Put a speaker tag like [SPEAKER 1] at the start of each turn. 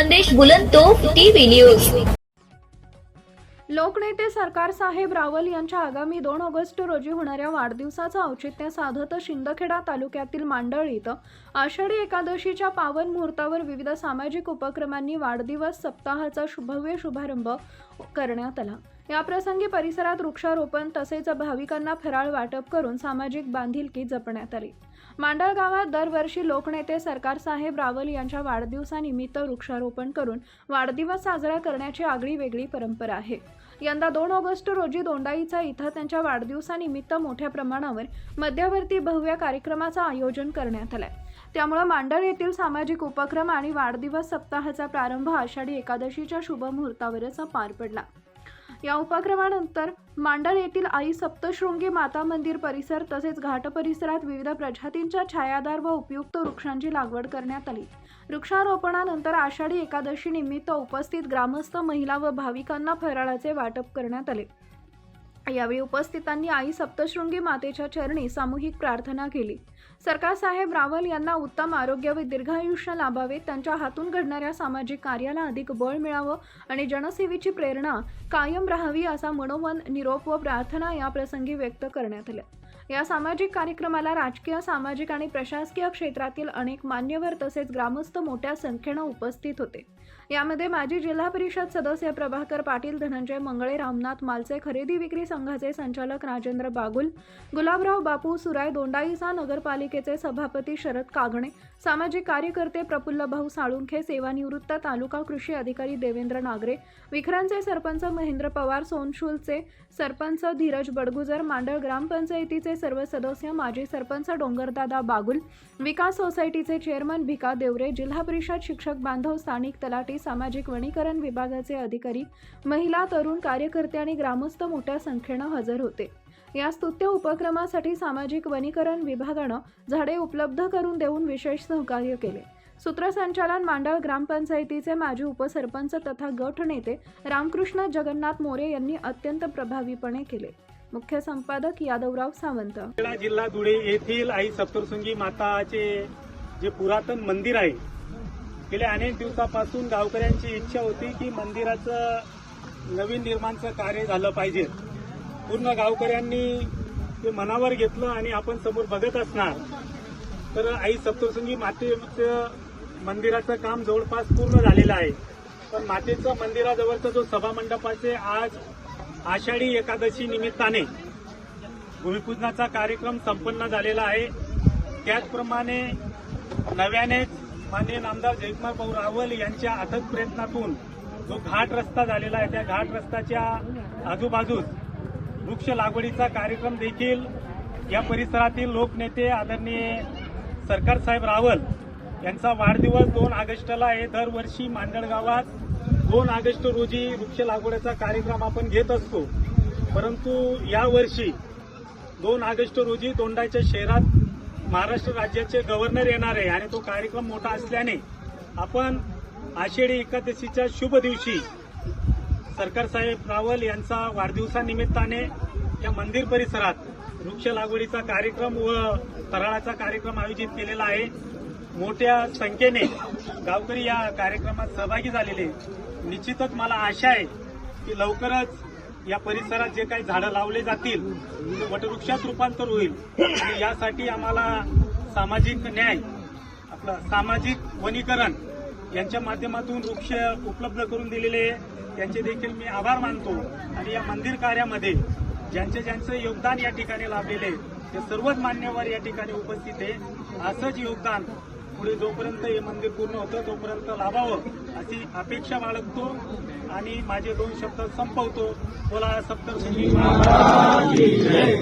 [SPEAKER 1] संदेश बुलंदतोफ TV news.
[SPEAKER 2] लोकनेते सरकार साहेब रावल यांच्या आगामी 2 ऑगस्ट रोजी होणाऱ्या वाढदिवसाचं औचित्य साधत शिंदखेडा तालुक्यातील मांडळ इथं आषाढी एकादशीच्या पावन मुहूर्तावर विविध सामाजिक उपक्रमांनी वाढदिवस सप्ताहाचा भव्य शुभारंभ करण्यात आला। या प्रसंगी परिसरात वृक्षारोपण तसेच भाविकांना फराळ वाटप करून सामाजिक बांधिलकी जपण्यात आली। मांडळ गावात दरवर्षी लोकनेते सरकार साहेब रावल यांच्या वाढदिवसानिमित्त वृक्षारोपण करून वाढदिवस साजरा करण्याची आगळी वेगळी परंपरा आहे। यंदा 2 ऑगस्ट रोजी दोंडाईचा इथं त्यांच्या वाढदिवसानिमित्त मोठ्या प्रमाणावर मध्यवर्ती भव्य कार्यक्रमाचं आयोजन करण्यात आलंय। त्यामुळे मांडळ येथील सामाजिक उपक्रम आणि वाढदिवस सप्ताहाचा प्रारंभ आषाढी एकादशीच्या शुभ मुहूर्तावरच पार पडला। या उपक्रमानंतर मांडळ येथील आई सप्तशृंगी माता मंदिर परिसर तसेच घाट परिसरात विविध प्रजातींच्या छायादार व उपयुक्त वृक्षांची लागवड करण्यात आली। वृक्षारोपणानंतर आषाढी एकादशी निमित्त उपस्थित ग्रामस्थ महिला व भाविकांना फराळाचे वाटप करण्यात आले। यावेळी उपस्थितांनी आई सप्तशृंगी मातेच्या चरणी सामूहिक प्रार्थना केली। सरकार साहेब रावल यांना उत्तम आरोग्य व दीर्घायुष्य लाभावे, त्यांच्या हातून घडणाऱ्या सामाजिक कार्याला अधिक बळ मिळावं आणि जनसेवेची प्रेरणा कायम राहावी असा मनोमन निरोप व प्रार्थना या प्रसंगी व्यक्त करण्यात आल्या। या सामाजिक कार्यक्रमाला राजकीय, सामाजिक आणि प्रशासकीय क्षेत्रातील अनेक मान्यवर तसेच ग्रामस्थ मोठ्या संख्येने उपस्थित होते। यामध्ये माजी जिल्हा परिषद सदस्य प्रभाकर पाटील, धनंजय मंगळे, रामनाथ मालचे, खरेदी विक्री संघाचे संचालक राजेंद्र बागुल, गुलाबराव बापू सुराय, दोंडाईचा नगरपालिकेचे सभापती शरद कागणे, सामाजिक कार्यकर्ते प्रफुल्ल भाऊ साळुंखे, सेवानिवृत्त तालुका कृषी अधिकारी देवेंद्र नागरे, विखरांचे सरपंच महेंद्र पवार, सोनशुलचे सरपंच धीरज बडगुजर, मांडळ ग्रामपंचायतीचे सर्व सदस्य, माजी सरपंच डोंगरदादा बागुल, विकास सोसायटीचे चेअरमन भिका देवरे, जिल्हा परिषद शिक्षक बांधव, स्थानिक तलाठी, सामाजिक वनीकरण विभागाचे अधिकारी, महिला, तरुण कार्यकर्ते आणि ग्रामस्थ मोठ्या संख्येने हजर होते। या स्तुत्य उपक्रमासाठी सामाजिक वनीकरण विभागानं झाडे उपलब्ध करून देऊन विशेष सहकार्य केले। सूत्रसंचालन मांडळ ग्रामपंचायतीचे माजी उपसरपंच तथा गट नेते रामकृष्ण जगन्नाथ मोरे यांनी अत्यंत प्रभावीपणे केले। मुख्य संपादक यादवराव सावंत।
[SPEAKER 3] जिल्हा धुळे येथील आई सप्तशृंगी माताचे जे पुरातन मंदिर आहे, गेल्या अनेक दिवसापासून गावकऱ्यांची इच्छा होती की मंदिराचं नवीन निर्माणचं कार्य झालं पाहिजे। पूर्ण गावकऱ्यांनी ते मनावर घेतलं आणि आपण समोर बघत असणार तर आई सप्तशृंगी मातेचं मंदिराचं काम जवळपास पूर्ण झालेलं आहे। पण मातेचं मंदिराजवळचा जो सभामंडपाचे आज आषाढी एकादशी निमित्ताने भूमिपूजनाचा कार्यक्रम संपन्न झालेला आहे। त्याचप्रमाणे नव्यानेच माननीय नामदार जयकुमार भाऊ रावल यांच्या अथक प्रयत्नातून जो घाट रस्ता झालेला आहे, त्या घाट रस्त्याच्या आजूबाजूस वृक्ष लागवडीचा कार्यक्रम देखील या परिसरातील लोकनेते आदरणीय सरकार साहेब रावल यांचा वाढदिवस 2 ऑगस्टला आहे। दरवर्षी मांडळ गावात 2 ऑगस्ट रोजी वृक्ष लागवडीचा कार्यक्रम आपण घेत असतो, परंतु यावर्षी 2 ऑगस्ट रोजी दोंडाईच्या शहरात महाराष्ट्र राज्याचे गव्हर्नर येणार आहे आणि तो कार्यक्रम मोठा असल्याने आपण आषाढी एकादशीच्या शुभ दिवशी सरकार साहेब रावल यांचा वाढदिवसानिमित्ताने या मंदिर परिसरात वृक्ष लागवडीचा कार्यक्रम व फराळाचा कार्यक्रम आयोजित केलेला आहे। मोठ्या संख्येने गावकरी या कार्यक्रमात सहभागी झालेले। निश्चितच मला आशा आहे की लवकरच या परिसरात जे काही झाडं लावले जातील ते वटवृक्षात रूपांतर होईल आणि यासाठी आम्हाला सामाजिक न्याय, आपलं सामाजिक वनीकरण यांच्या माध्यमातून वृक्ष उपलब्ध करून दिलेले त्यांचे देखील मी आभार मानतो। आणि या मंदिर कार्यामध्ये ज्यांचे योगदान या ठिकाणी लाभलेले ते सर्वच मान्यवर या ठिकाणी उपस्थित आहे। असंच योगदान पुढे जोपर्यंत हे मंदिर पूर्ण होतं तोपर्यंत लाभावं अशी अपेक्षा बाळगतो आणि माझे 2 शब्द संपवतो। बोला सप्तशृंगी माता की जय।